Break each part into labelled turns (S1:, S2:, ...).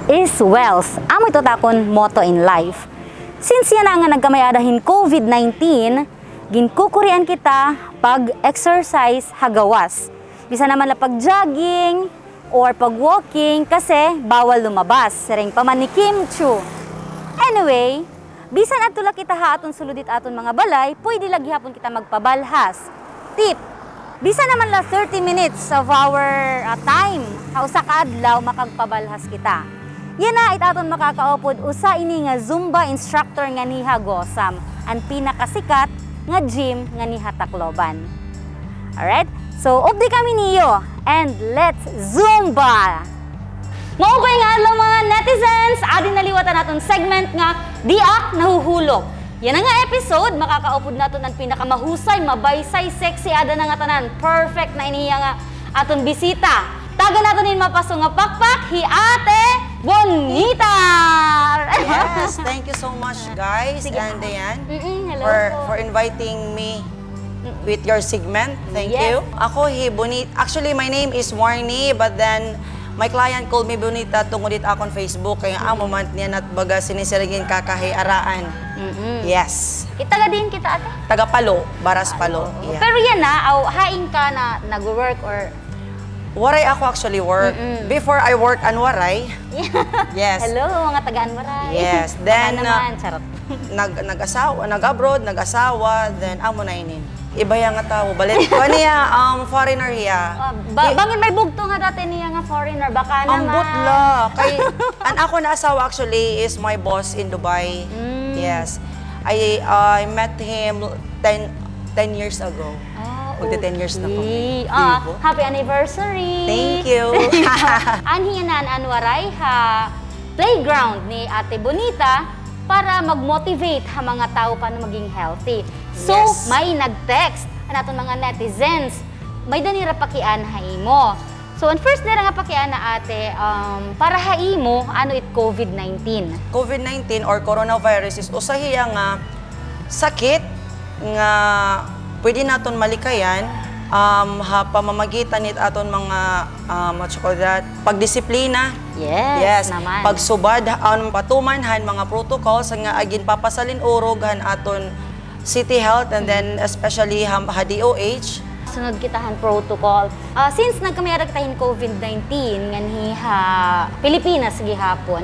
S1: is wealth. Amo ito takon motto in life. Since yan nga nagkamayadahin COVID-19, ginkukurian kita pag-exercise hagawas. Bisa naman la pag-jogging or pag-walking kasi bawal lumabas. Sering paman ni Kim Chu. Anyway, bisan atula kita haton suludit aton mga balay, pwede lagi hapon kita magpabalhas. Tip, bisa naman la 30 minutes of our time, hausa ka adlaw makagpabalhas kita. Yan na itaton makakaupod usa ini nga Zumba instructor nga niha Gosam, ang pinakasikat nga gym nga niha Tacloban. Alright? So, updi kami niyo and let's Zumba! Maubay nga adlaw mga netizens, adin naliwatan naton segment nga Diak Nahuhulog. Yan nga episode, makakaupod naton ang pinakamahusay, mabaysay, sexy, ada na nga tanan. Perfect na iniya nga aton bisita. Taga naton in mapaso nga pakpak, hi Ate Bonita!
S2: Yes, thank you so much guys and Diane
S1: Hello
S2: for inviting me with your segment. Thank
S1: Yes.
S2: you. Ako Bonita. Actually, my name is Warnie, but then my client called me Bonita tungod dit akon Facebook kaya ang moment niya nat baga sinisirigin kakahiaraan. Yes.
S1: Kita din kita ate?
S2: Taga Palo, Baras Palo. Yeah.
S1: Pero yan na, haing ka na nag-work or...
S2: Waray ako actually work. Before I work on Waray. Yes.
S1: Hello, mga tagaan-waray.
S2: Yes.
S1: Baka
S2: Then,
S1: naman, charot.
S2: nag-abroad, nag-asawa, then amo na inin. Iba yung nga tao. Balit ko niya, foreigner hiya.
S1: Bangin may bugto nga dati niya nga foreigner, baka naman.
S2: Ambot la. Kay, an ako na asawa actually is my boss in Dubai. Yes. I met him 10 years ago. Magti 10 years na kami.
S1: Happy anniversary!
S2: Thank you!
S1: Anhiyanan anwaray ha playground ni Ate Bonita para mag-motivate ha mga tao pa na maging healthy. So,
S2: Yes.
S1: may nag-text naton mga netizens. May danira pakian haimo. So, ang first nila nga pakian na ate, para haimo, ano it COVID-19?
S2: COVID-19 or coronavirus is usahiya nga sakit nga pwede naton malikayan ha pamamagitan nit aton mga what you call that, pagdisiplina.
S1: Yes, naman.
S2: Pagsubad patumanhan mga protocols nga agin papasalin urog aton City Health and then especially ha DOH.
S1: Sunod kitahan protocol. Since nagkamayarag tahin COVID-19 nganhiha Pilipinas gihapon,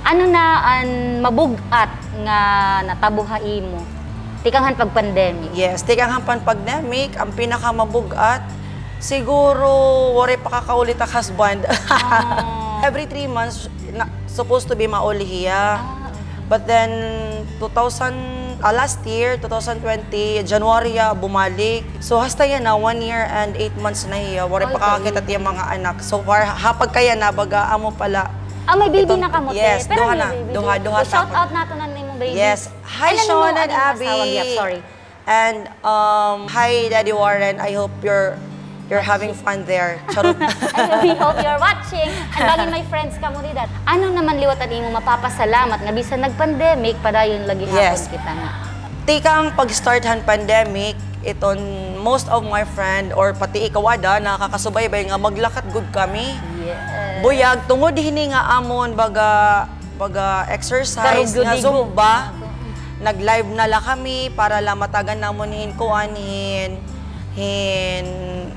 S1: ano na ang mabugat nga natabuha imo? Tikanghan pag pandemic.
S2: Yes, tikanghan pandemic ang pinakamabugat siguro wari pa kakaulit ang husband. Every 3 months supposed to be mauli hiya. But then last year 2020 January bumalik. So hasta yan na 1 year and 8 months na hiya. Wari pa kakakita tiya mga anak. So far hapag kaya na baga amo pala.
S1: May baby na kamote.
S2: Yes,
S1: pero
S2: duha
S1: may
S2: na.
S1: baby
S2: Duha
S1: dyan. Shout out nato na nimong baby.
S2: Yes. Hi,
S1: Ano
S2: Sean
S1: mo,
S2: and
S1: ano yung
S2: Abby.
S1: asawa niya? Sorry.
S2: And hi, Daddy Warren. I hope you're having fun there. Charot.
S1: We hope you're watching. And bagay may friends ka mo that. Ano naman liwatan imo mapapasalamat nga bisan nag-pandemic padayon lagi
S2: Yes.
S1: hapon kita nga.
S2: Tikang pag-start han pandemic, iton most of my friend or pati ikawada nakakasubaybay nga maglakad good kami.
S1: Yes.
S2: Buyag tungod hini nga amon baga exercise nga
S1: Garug-gudigo.
S2: Zumba. Nag-live na la kami para la matagan namon hin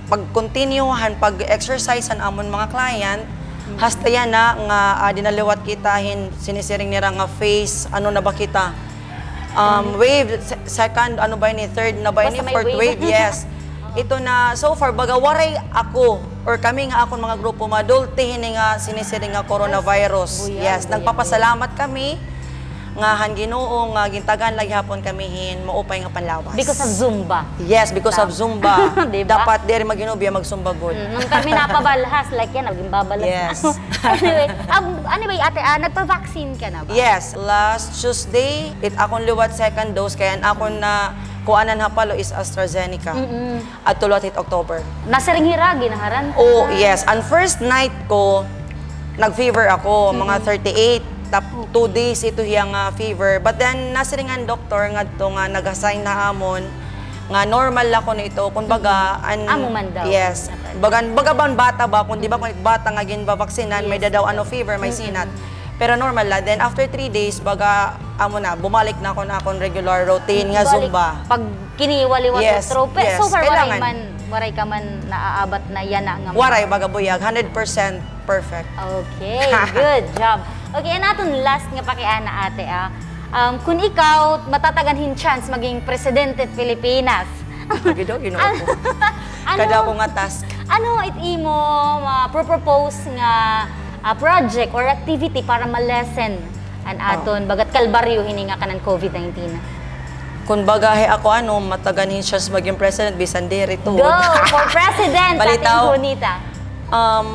S2: pag-continuehan pag-exercise an amon mga client. Hasta yan na nga dinaliwat kita sinisiring nira nga face ano na ba kita wave second ano ba ni third na ba ni
S1: Basta may
S2: fourth
S1: wave.
S2: wave yes. Ito na so far baga waray ako or kami nga akong mga grupo madulti hini nga sinisiring nga coronavirus.
S1: Buyag,
S2: Yes,
S1: buyag,
S2: nagpapasalamat kami nga han Ginoo nga gintagan lagi hapon kami maupay nga panlawas.
S1: Because of Zumba.
S2: Yes, because of Zumba.
S1: Diba?
S2: Dapat diri maginubya magsumba good.
S1: Nung kami napabalhas, like yan, naging babalas.
S2: Yes.
S1: Anyway, ate, nagpa-vaccine ka na ba?
S2: Yes, last Tuesday, akong liwat second dose kaya akong na kuanan hapalo is AstraZeneca. At tulot October.
S1: Nasa ringhiragi, naharan?
S2: Oh, yes. Ang first night ko, nag-fever ako, mga 38. Tap 2 days ito hiyang fever. But then, nasiringan doktor nga ito nga nag-assign na amon nga normal ako na ito. Kung baga,
S1: Amo man daw.
S2: Yes. Baga ban bata ba, kung di ba kung bata nga ginbabaksinan, may dadaw ano fever, may sinat. Pero normal la. Then after 3 days, baga, bumalik na ako na akong regular routine nga
S1: Balik,
S2: Zumba.
S1: Pag kiniwaliwas
S2: Yes,
S1: yes, throw.
S2: yes,
S1: So far,
S2: kailangan.
S1: waray ka man naaabat na yan na nga.
S2: Waray, baga buyag, 100% perfect.
S1: Okay, good job. Okay, and aton last nga pakiana ate kung ikaw matataganhin chance maging presidente at Pilipinas.
S2: Lagi daw, ginawa ko. Kada ko nga task.
S1: Ano it imo propose nga project or activity para ma-lessen an aton bagat kalbaryo hini nga kanan COVID-19?
S2: Kung bagahe ako, mataganhin siya sa maging president, bisan diri to.
S1: Go for president,
S2: Balitaw.
S1: ating bonita.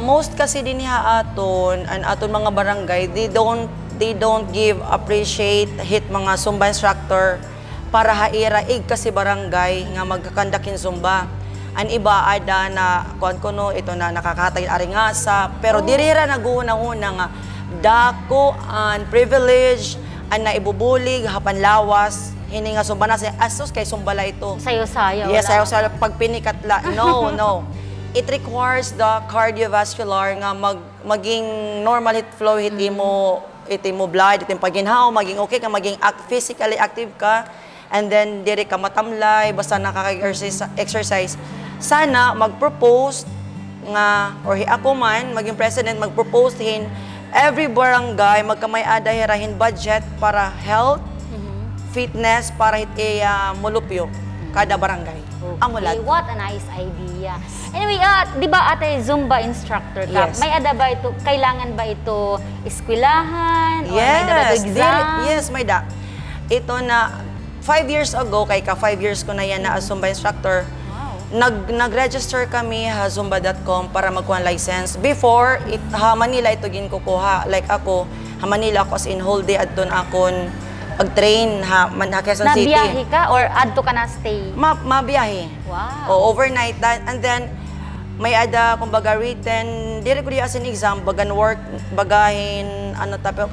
S2: Most kasi din niya aton, an aton mga barangay, they don't appreciate hit mga Zumba instructor para hairaig kasi barangay nga magkakandakin Zumba. An iba ada na kuan ko no ito na nakakatay aringasa pero dirira naguna-una nga dako an privilege an naibubulig hapan lawas hini nga Zumba na asos kay Zumbala ito.
S1: Sayo-sayo.
S2: Yes,
S1: wala.
S2: sayo pagpinikatla. No. It requires the cardiovascular nga maging normal hit flow hit imo blood, ito yung paginhaw, maging okay ka, maging physically active ka, and then diri ka matamlay, basta nakaka-exercise. Sana mag-propose nga, or ako man, maging president, mag-propose hin every barangay, magkamay-adahirahin budget para health, fitness, para mulupyo kada barangay.
S1: Okay, what a nice idea. Anyway, di ba ate Zumba instructor ka?
S2: Yes.
S1: May ada ba ito, kailangan ba ito eskwelahan? Or may ada ba ito exam?
S2: Yes, may da. Ito na 5 years ago, kay ka 5 years ko na yan na as Zumba instructor, nag-register kami ha zumba.com para magkuha ng license. Before, Manila ito ginkukuha. Like ako, Manila ako as in whole day at doon akon pag-train Quezon City.
S1: Nabiyahe ka or adto ka na stay?
S2: Mabiyahe.
S1: Wow.
S2: Overnight. And then, may ada, kumbaga, written, dire ko di as in exam, bagahin,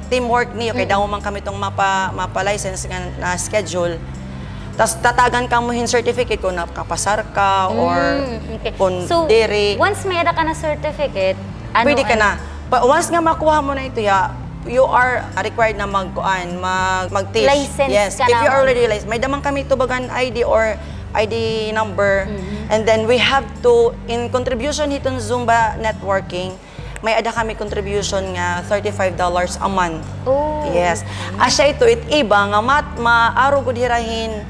S2: teamwork niyo, kaya daw man kami itong mapa-license na schedule. Tapos tatagan ka mo yung certificate kung nakapasar ka or
S1: Okay.
S2: kung
S1: So,
S2: dire.
S1: once may ada ka na certificate,
S2: Pwede ka na. But once nga makuha mo na ito, you are required na mag-teach.
S1: License
S2: yes.
S1: ka
S2: If
S1: na.
S2: you already licensed, may damang kami tubagan ID or ID number. And then we have to, in contribution hitong Zumba networking, may ada kami contribution nga $35 a month.
S1: Oh.
S2: Yes. Asya ito, iba nga maaro gud hirahin,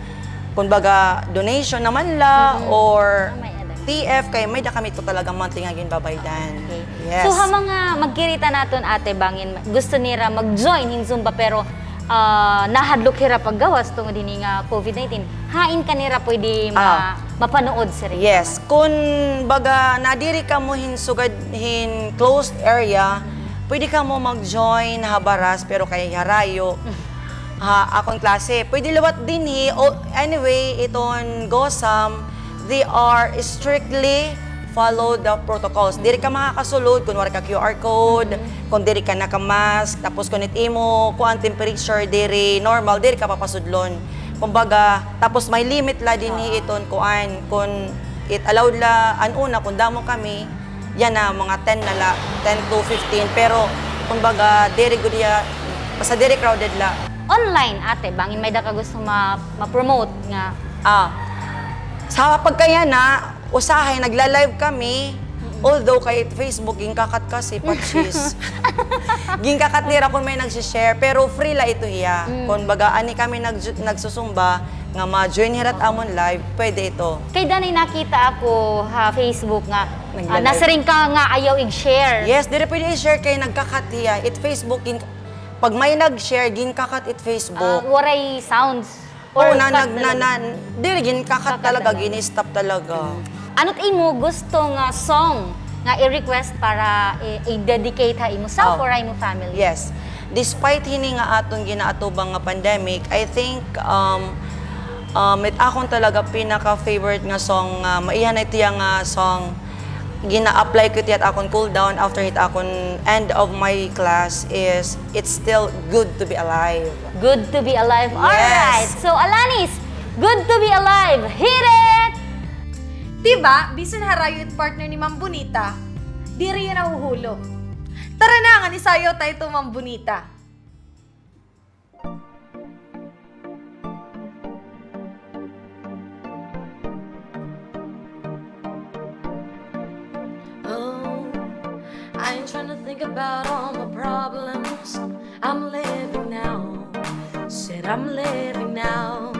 S2: kumbaga donation naman la or
S1: may ada.
S2: TF kay may da kami to talaga monthly nga ginbabaydan.
S1: Okay.
S2: Yes.
S1: So, mga magkirita naton ate bangin, gusto nira mag-join in Zumba pero nahadlok hira paggawas tungod din nga COVID-19. Hain ka nira pwede mapanood sir.
S2: Yes, kung baga nadiri ka mo sugad closed area, pwede ka mo mag-join habaras pero kay harayo. Akong klase, pwede lawat din anyway, iton GOSAM, they are strictly follow the protocols. Diri ka makakasulod kung wala ka QR code, kung diri ka naka-mask, tapos kung itimo, kung ang temperature diri normal, diri ka papasudlon. Kumbaga, tapos may limit la din iton kung it allowed la anuna kung damo kami, yan na mga 10 na la, 10 to 15, pero kumbaga diri gud ya basta diri crowded la.
S1: Online ate bangin may da ka gusto ma-promote nga.
S2: Sa pagkaya na, usahay, nagla-live kami, although kay Facebook, ginkakat kasi, patchis. Ginkakat nira kung may nagsishare, pero free la ito hiya. Kung baga, ani kami nagsusumba, nga ma-join hirat amon live, pwede ito.
S1: Kay danay nakita ako Facebook nga,
S2: Nagla-live.
S1: nasa rin ka nga ayaw i-share.
S2: Yes, dire pwede i-share kay nagkakat hiya. It Facebook, pag may nag-share, ginkakat it Facebook.
S1: Waray sounds.
S2: Oo,
S1: Or cut talaga.
S2: dire ginkakat
S1: Kakat
S2: talaga,
S1: talaga.
S2: gini-stop talaga.
S1: Ano't imo gusto nga song nga i-request para i-dedicate ha imo self or imo family?
S2: Yes. Despite hini nga atong ginaatubang nga pandemic, I think it akong talaga pinaka-favorite nga song, maihan na itiya nga song, gina-apply ko tiyat akong cool down after hit akong end of my class is It's Still Good to Be Alive.
S1: Good to be alive.
S2: Yes.
S1: Alright. So Alanis, good to be alive. Hit it!
S3: Diba, bisan harayo at partner ni Ma'am Bonita, di rin nahuhulog. Tara na nga, nisayo tayo to Ma'am Bonita.
S4: think about all my problems. I'm living now. Said I'm living now.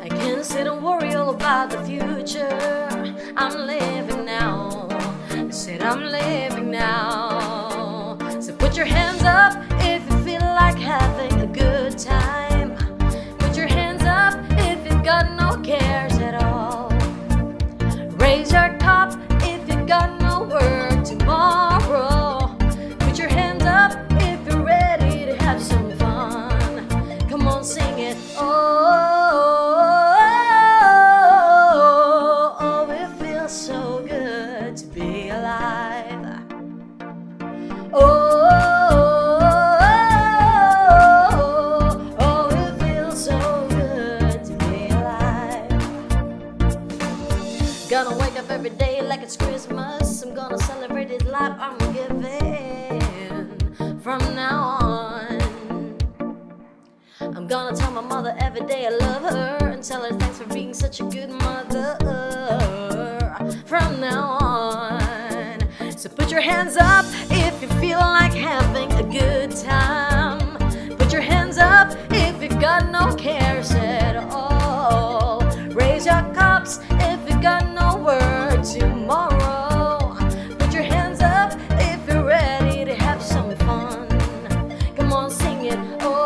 S4: I can't sit and worry all about the future. I'm living now. Said I'm living now. So put your hands up if you feel like having a good time. Put your hands up if you've got no cares at all. Raise your cup if you got no work tomorrow. Put your hands up if you're ready to have some fun. Come on, sing it. Oh, it feels so good to be alive. Oh, it feels so good to be alive. Gonna wake up every day like it's Christmas. I'm gonna celebrate this life I'm given from now on. I'm gonna tell my mother every day I love her and tell her thanks for being such a good mother from now on. So put your hands up if you feel like having a good time. Put your hands up if you've got no cares at all. Raise your cups if you got no work tomorrow. Put your hands up if you're ready to have some fun. Come on, sing it. Oh,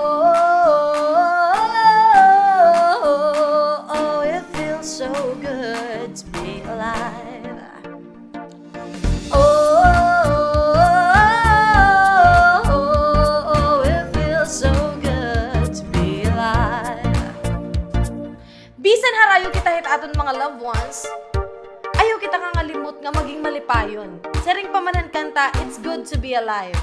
S4: it feels so good to be alive. Oh, it feels so good to be alive.
S3: Bisan harayo kita hit aton mga loved ones, ayaw kita nga ngalimot nga maging malipayon. Sa ring pamanan kanta, it's good to be alive.